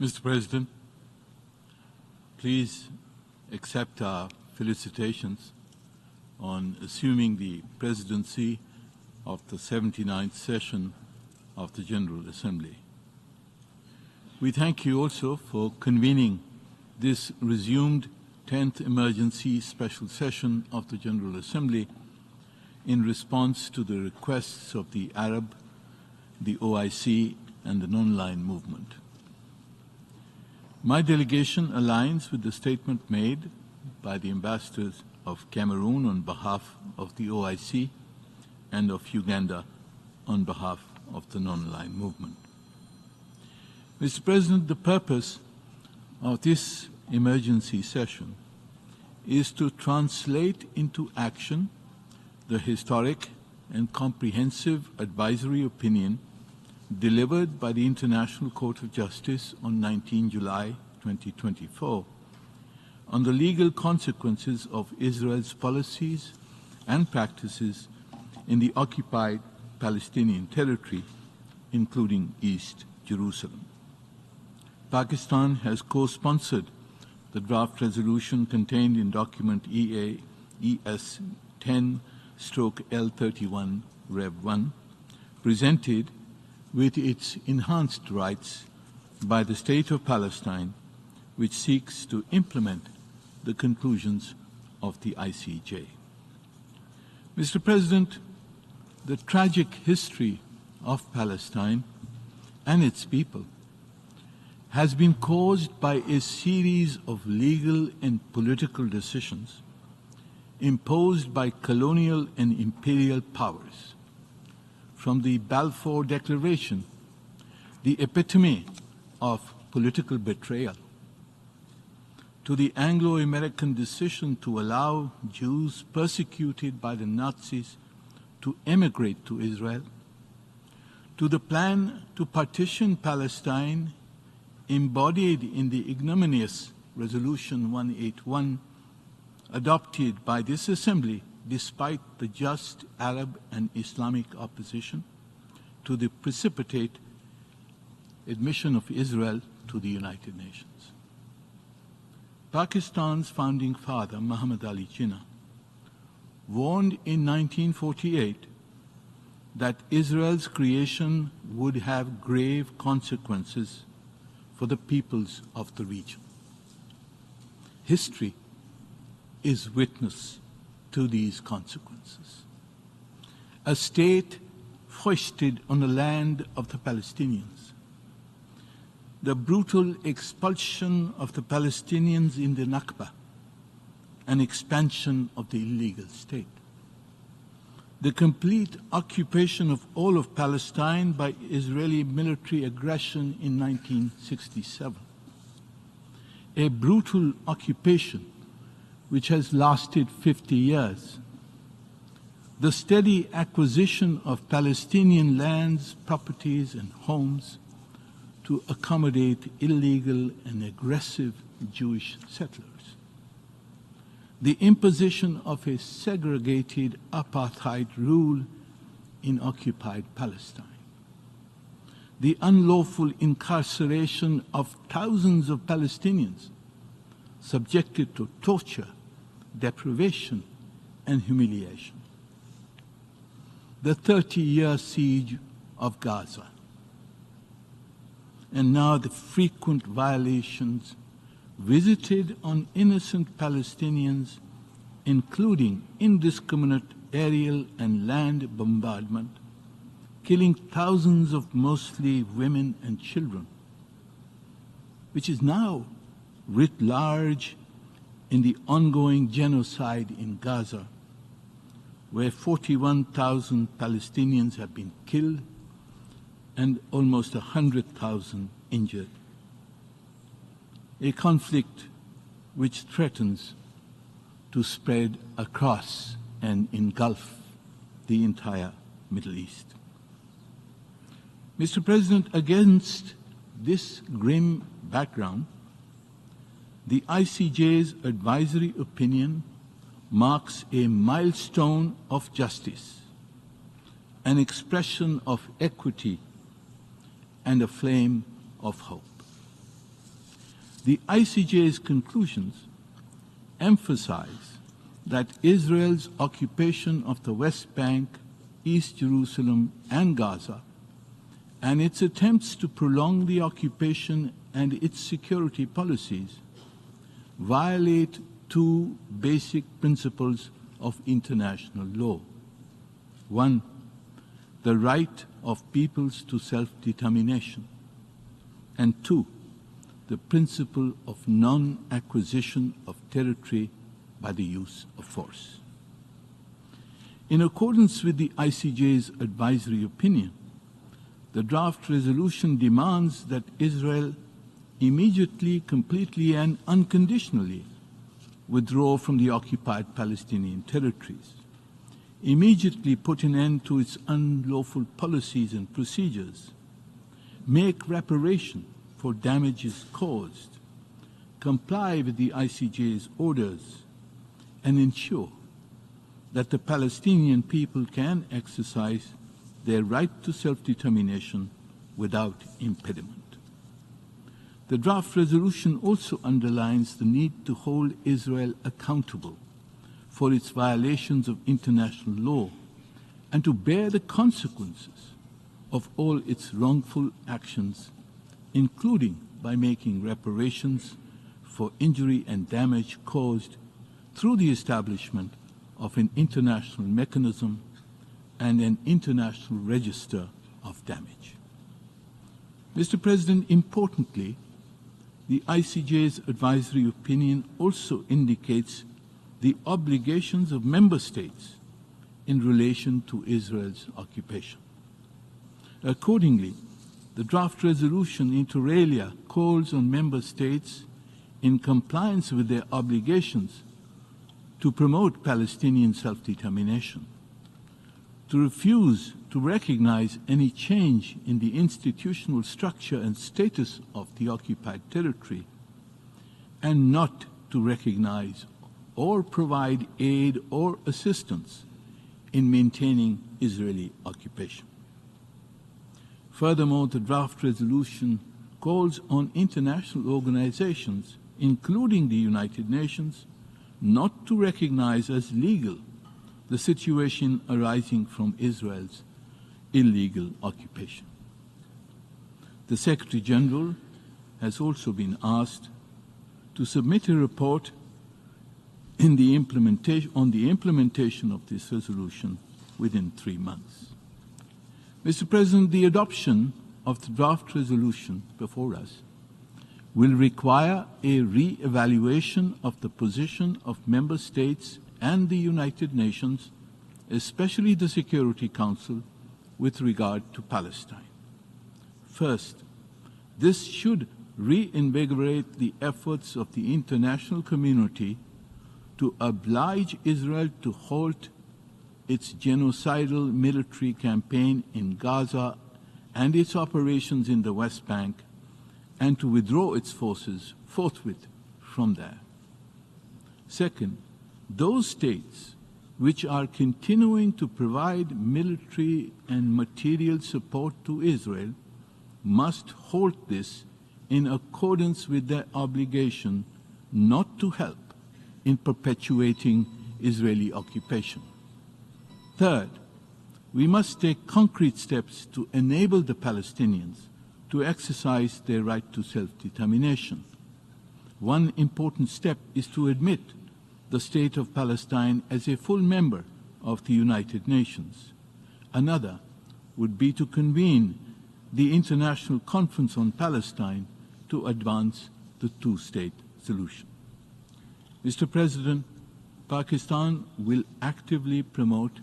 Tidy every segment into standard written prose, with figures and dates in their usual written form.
Mr. President, please accept our felicitations on assuming the presidency of the 79th session of the General Assembly. We thank you also for convening this resumed 10th emergency special session of the General Assembly in response to the requests of the Arab, the OIC, and the non-aligned movement. My delegation aligns with the statement made by the ambassadors of Cameroon on behalf of the OIC and of Uganda on behalf of the non-aligned movement. Mr. President, the purpose of this emergency session is to translate into action the historic and comprehensive advisory opinion delivered by the International Court of Justice on 19 July 2024 on the legal consequences of Israel's policies and practices in the occupied Palestinian territory, including East Jerusalem. Pakistan has co-sponsored the draft resolution contained in document ES 10/L31 Rev 1, presented with its enhanced rights by the State of Palestine, which seeks to implement the conclusions of the ICJ. Mr. President, the tragic history of Palestine and its people has been caused by a series of legal and political decisions imposed by colonial and imperial powers. From the Balfour Declaration, the epitome of political betrayal, to the Anglo-American decision to allow Jews persecuted by the Nazis to emigrate to Israel, to the plan to partition Palestine embodied in the ignominious Resolution 181 adopted by this Assembly despite the just Arab and Islamic opposition, to the precipitate admission of Israel to the United Nations. Pakistan's founding father, Muhammad Ali Jinnah, warned in 1948 that Israel's creation would have grave consequences for the peoples of the region. History is witness to these consequences. A state foisted on the land of the Palestinians, the brutal expulsion of the Palestinians in the Nakba, an expansion of the illegal state, the complete occupation of all of Palestine by Israeli military aggression in 1967, a brutal occupation which has lasted 50 years, the steady acquisition of Palestinian lands, properties, and homes to accommodate illegal and aggressive Jewish settlers, the imposition of a segregated apartheid rule in occupied Palestine, the unlawful incarceration of thousands of Palestinians subjected to torture, deprivation, and humiliation, the 30-year siege of Gaza, and now the frequent violations visited on innocent Palestinians, including indiscriminate aerial and land bombardment, killing thousands of mostly women and children, which is now writ large in the ongoing genocide in Gaza, where 41,000 Palestinians have been killed and almost 100,000 injured. A conflict which threatens to spread across and engulf the entire Middle East. Mr. President, against this grim background, the ICJ's advisory opinion marks a milestone of justice, an expression of equity, and a flame of hope. The ICJ's conclusions emphasize that Israel's occupation of the West Bank, East Jerusalem, and Gaza, and its attempts to prolong the occupation and its security policies violate two basic principles of international law. One, the right of peoples to self-determination, and two, the principle of non-acquisition of territory by the use of force. In accordance with the ICJ's advisory opinion, the draft resolution demands that Israel immediately, completely, and unconditionally withdraw from the occupied Palestinian territories, immediately put an end to its unlawful policies and procedures, make reparation for damages caused, comply with the ICJ's orders, and ensure that the Palestinian people can exercise their right to self-determination without impediment. The draft resolution also underlines the need to hold Israel accountable for its violations of international law and to bear the consequences of all its wrongful actions, including by making reparations for injury and damage caused through the establishment of an international mechanism and an international register of damage. Mr. President, importantly, the ICJ's advisory opinion also indicates the obligations of member states in relation to Israel's occupation. Accordingly, the draft resolution inter alia calls on member states, in compliance with their obligations, to promote Palestinian self-determination, to refuse to recognize any change in the institutional structure and status of the occupied territory, and not to recognize or provide aid or assistance in maintaining Israeli occupation. Furthermore, the draft resolution calls on international organizations, including the United Nations, not to recognize as legal the situation arising from Israel's illegal occupation. The Secretary General has also been asked to submit a report on the implementation of this resolution within 3 months. Mr. President, the adoption of the draft resolution before us will require a re-evaluation of the position of member states and the United Nations, especially the Security Council, with regard to Palestine. First, this should reinvigorate the efforts of the international community to oblige Israel to halt its genocidal military campaign in Gaza and its operations in the West Bank, and to withdraw its forces forthwith from there. Second, those states which are continuing to provide military and material support to Israel must halt this in accordance with their obligation not to help in perpetuating Israeli occupation. Third, we must take concrete steps to enable the Palestinians to exercise their right to self-determination. One important step is to admit the State of Palestine as a full member of the United Nations. Another would be to convene the International Conference on Palestine to advance the two-state solution. Mr. President, Pakistan will actively promote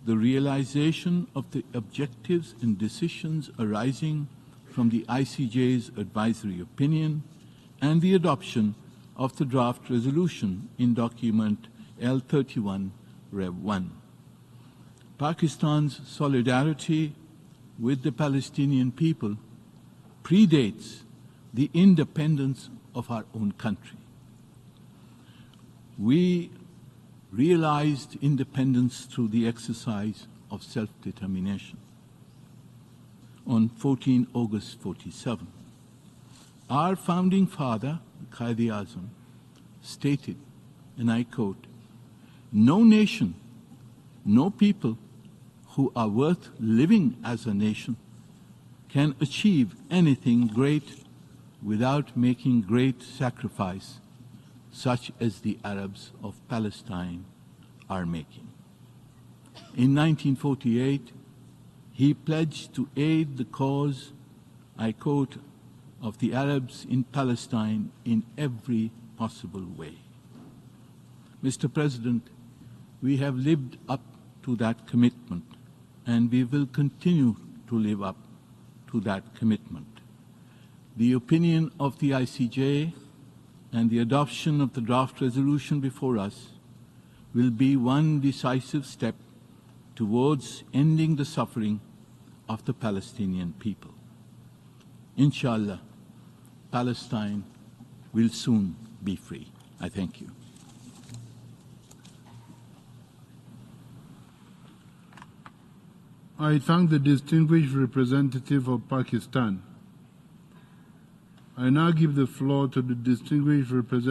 the realization of the objectives and decisions arising from the ICJ's advisory opinion and the adoption of the draft resolution in document L31 Rev 1. Pakistan's solidarity with the Palestinian people predates the independence of our own country. We realized independence through the exercise of self-determination. On 14 August 47, our founding father, Quaid-e-Azam, stated, and I quote, "No nation, no people who are worth living as a nation can achieve anything great without making great sacrifice, such as the Arabs of Palestine are making." In 1948, he pledged to aid the cause, I quote, "of the Arabs in Palestine in every possible way." Mr. President, we have lived up to that commitment, and we will continue to live up to that commitment. The opinion of the ICJ and the adoption of the draft resolution before us will be one decisive step towards ending the suffering of the Palestinian people. Inshallah, Palestine will soon be free. I thank you. I thank the distinguished representative of Pakistan. I now give the floor to the distinguished representative